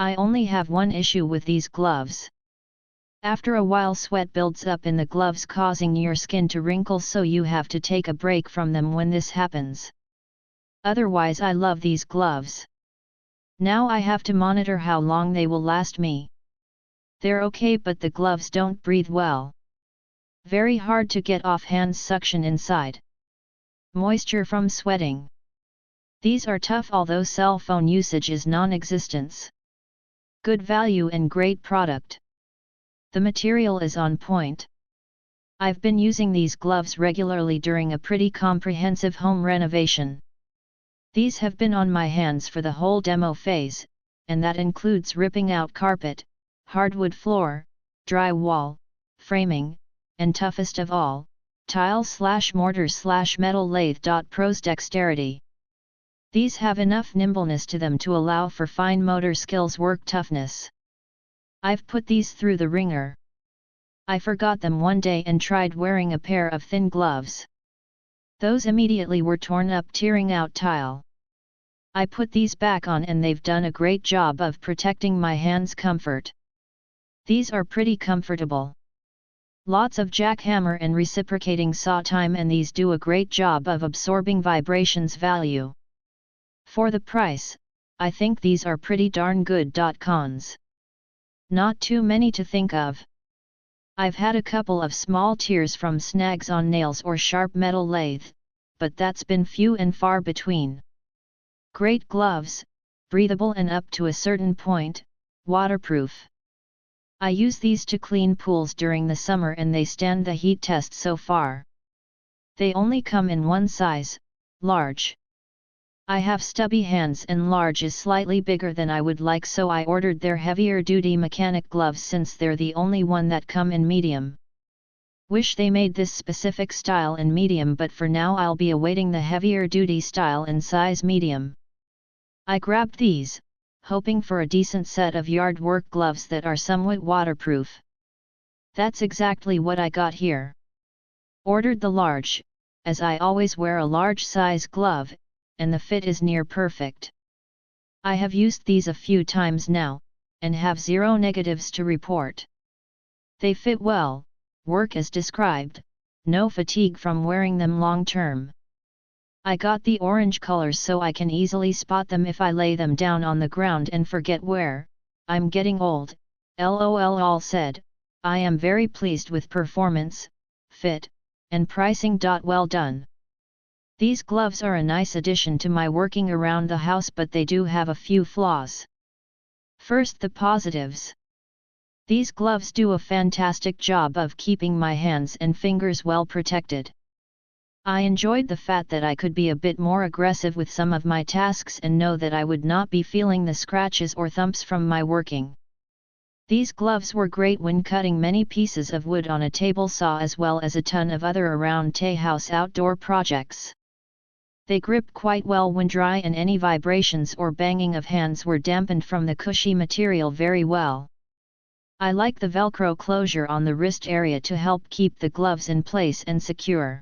I only have one issue with these gloves. After a while sweat builds up in the gloves causing your skin to wrinkle, so you have to take a break from them when this happens. Otherwise I love these gloves. Now I have to monitor how long they will last me. They're okay, but the gloves don't breathe well. Very hard to get off, hands suction inside. Moisture from sweating. These are tough, although cell phone usage is non-existent. Good value and great product. The material is on point. I've been using these gloves regularly during a pretty comprehensive home renovation. These have been on my hands for the whole demo phase, and that includes ripping out carpet, hardwood floor, drywall, framing, and toughest of all, tile/mortar/metal lathe. Pros: dexterity. These have enough nimbleness to them to allow for fine motor skills. Work toughness. I've put these through the ringer. I forgot them one day and tried wearing a pair of thin gloves. Those immediately were torn up, tearing out tile. I put these back on and they've done a great job of protecting my hands' comfort. These are pretty comfortable. Lots of jackhammer and reciprocating saw time, and these do a great job of absorbing vibrations. Value. For the price, I think these are pretty darn good. Cons. Not too many to think of. I've had a couple of small tears from snags on nails or sharp metal lathe, but that's been few and far between. Great gloves, breathable and up to a certain point, waterproof. I use these to clean pools during the summer and they stand the heat test so far. They only come in one size, large. I have stubby hands and large is slightly bigger than I would like, so I ordered their heavier duty mechanic gloves since they're the only one that come in medium. Wish they made this specific style in medium, but for now I'll be awaiting the heavier duty style in size medium. I grabbed these, hoping for a decent set of yard work gloves that are somewhat waterproof. That's exactly what I got here. Ordered the large, as I always wear a large size glove, and the fit is near perfect. I have used these a few times now, and have zero negatives to report. They fit well, work as described, no fatigue from wearing them long term. I got the orange colors so I can easily spot them if I lay them down on the ground and forget where. I'm getting old, LOL. All said, I am very pleased with performance, fit, and pricing. Well done. These gloves are a nice addition to my working around the house, but they do have a few flaws. First, the positives. These gloves do a fantastic job of keeping my hands and fingers well protected. I enjoyed the fact that I could be a bit more aggressive with some of my tasks and know that I would not be feeling the scratches or thumps from my working. These gloves were great when cutting many pieces of wood on a table saw, as well as a ton of other around house outdoor projects. They grip quite well when dry, and any vibrations or banging of hands were dampened from the cushy material very well. I like the Velcro closure on the wrist area to help keep the gloves in place and secure.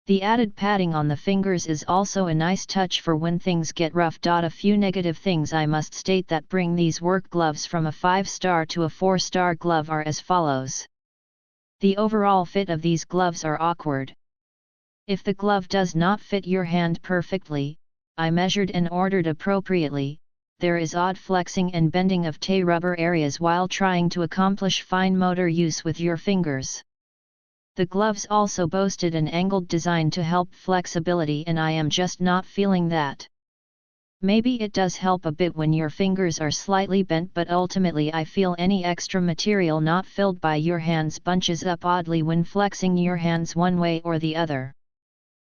The added padding on the fingers is also a nice touch for when things get rough. A few negative things I must state that bring these work gloves from a 5-star to a 4-star glove are as follows. The overall fit of these gloves are awkward. If the glove does not fit your hand perfectly, I measured and ordered appropriately, there is odd flexing and bending of toe rubber areas while trying to accomplish fine motor use with your fingers. The gloves also boasted an angled design to help flexibility, and I am just not feeling that. Maybe it does help a bit when your fingers are slightly bent, but ultimately I feel any extra material not filled by your hands bunches up oddly when flexing your hands one way or the other.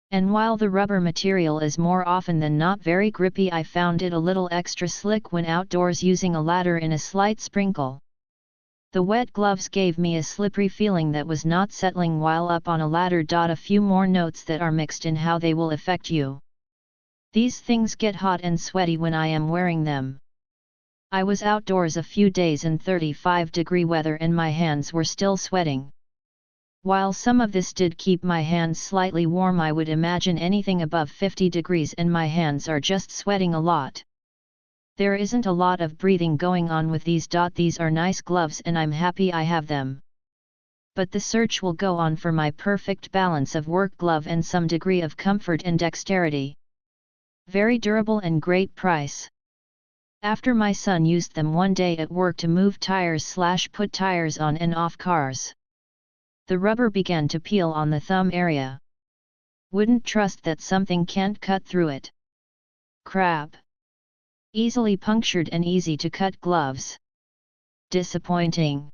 And while the rubber material is more often than not very grippy, I found it a little extra slick when outdoors using a ladder in a slight sprinkle. The wet gloves gave me a slippery feeling that was not settling while up on a ladder. A few more notes that are mixed in how they will affect you. These things get hot and sweaty when I am wearing them. I was outdoors a few days in 35-degree weather and my hands were still sweating. While some of this did keep my hands slightly warm, I would imagine anything above 50 degrees and my hands are just sweating a lot. There isn't a lot of breathing going on with these. These are nice gloves and I'm happy I have them. But the search will go on for my perfect balance of work glove and some degree of comfort and dexterity. Very durable and great price. After my son used them one day at work to move tires/put tires on and off cars, the rubber began to peel on the thumb area. Wouldn't trust that something can't cut through it. Crap. Easily punctured and easy to cut gloves. Disappointing.